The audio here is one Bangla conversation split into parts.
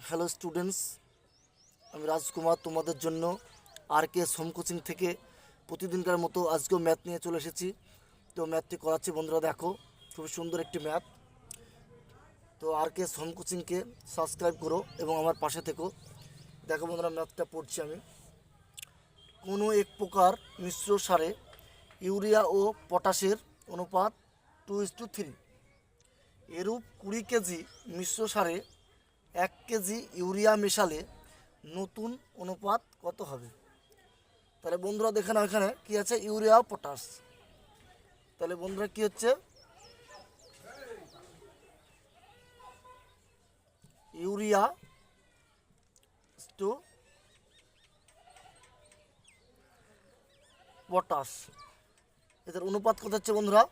হ্যালো স্টুডেন্টস, আমি রাজকুমার তোমাদের জন্য RKS হোম কোচিং থেকে প্রতিদিনকার মতো আজকেও ম্যাথ নিয়ে চলে এসেছি। তো ম্যাথটি করাচ্ছি বন্ধুরা, দেখো খুব সুন্দর একটি ম্যাথ। তো RKS হোম কোচিংকে সাবস্ক্রাইব করো এবং আমার পাশে থেকো। দেখো বন্ধুরা, ম্যাথটা পড়ছি আমি। কোনো এক প্রকার মিশ্র সারে ইউরিয়া ও পটাশের অনুপাত 2:3। এরূপ 20 কেজি মিশ্র সারে 1 কেজি ইউরিয়া মেশালে নতুন অনুপাত কত হবে? তাহলে বন্ধুরা দেখে নাও, এখানে কি আছে? Urea potash. তাহলে বন্ধুরা কি হচ্ছে? ইউরিয়া টু পটাশ, এদের অনুপাত কত হচ্ছে বন্ধুরা?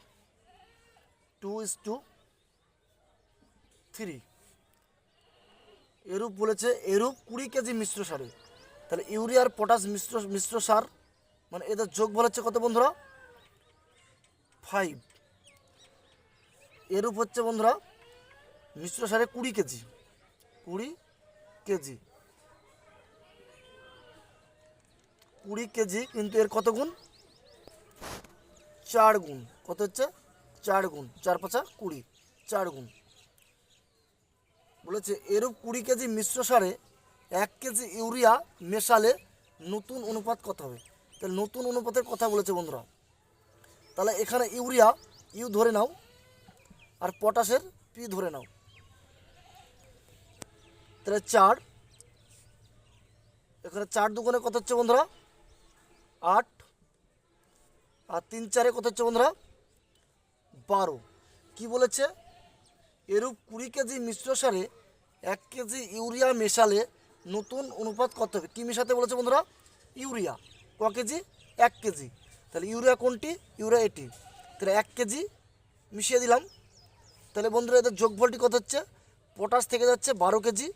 2:3। এরূপ বলেছে, এরূপ 20 কেজি মিশ্র সারে। তাহলে ইউরিয়া আর পটাশ মিশ্র সার, মানে এদের যোগ বলেছে কত বন্ধুরা? 5। এরূপ হচ্ছে বন্ধুরা মিশ্র সারে 20 কেজি, 20 কেজি, 20 কেজি, কিন্তু এর কত গুণ? 4 গুণ। কত হচ্ছে? 4 গুণ। 4 5 20, 4 গুণ। বলেছে এরূপ 20 কেজি মিশ্র সারে 1 কেজি ইউরিয়া মেশালে নতুন অনুপাত কত হবে? তাহলে নতুন অনুপাতের কথা বলেছে বন্ধুরা। তাহলে এখানে ইউরিয়া ইউ ধরে নাও আর পটাশের পি ধরে নাও। তাহলে 4, এখানে 4 দুগুণে কত হচ্ছে বন্ধুরা? 8, আর 3 4 কত হচ্ছে বন্ধুরা? 12। কি বলেছে? এরূপ 20 কেজি মিশ্র সারে 1 কেজি ইউরিয়া মেশালে নতুন অনুপাত কত হবে? কী মেশাতে বলেছে বন্ধুরা? ইউরিয়া। ক কেজি? 1 কেজি। তাহলে ইউরিয়া কোনটি? ইউরিয়া এটি। তাহলে 1 কেজি মিশিয়ে দিলাম। তাহলে বন্ধুরা এদের যোগফলটি কত হচ্ছে? পটাশ থেকে যাচ্ছে 12 কেজি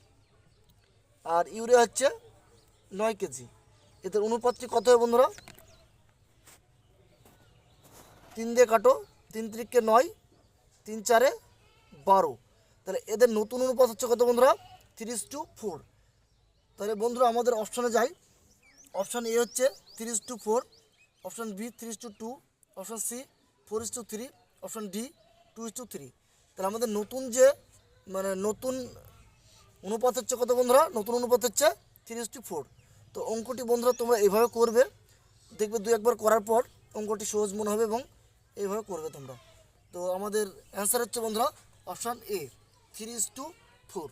আর ইউরিয়া হচ্ছে 9 কেজি। এদের অনুপাতটি কত হবে বন্ধুরা? 3 দিয়ে কাটো, 3 3 9, 3 4 12। তাহলে এদের নতুন অনুপাত হচ্ছে কত বন্ধুরা? 3:4। তাহলে বন্ধুরা আমাদের অপশানে যাই। অপশান এ হচ্ছে 3:4, option B 3:2, option C 4:3, option D 2:3। তাহলে আমাদের নতুন যে নতুন অনুপাত হচ্ছে কত বন্ধুরা? নতুন অনুপাত হচ্ছে 3:4। তো অঙ্কটি বন্ধুরা তোমরা এইভাবে করবে, দেখবে 2-1বার করার পর অঙ্কটি সহজ মনে হবে এবং এইভাবে করবে তোমরা। তো আমাদের অ্যান্সার হচ্ছে বন্ধুরা অপশান এ 3:4।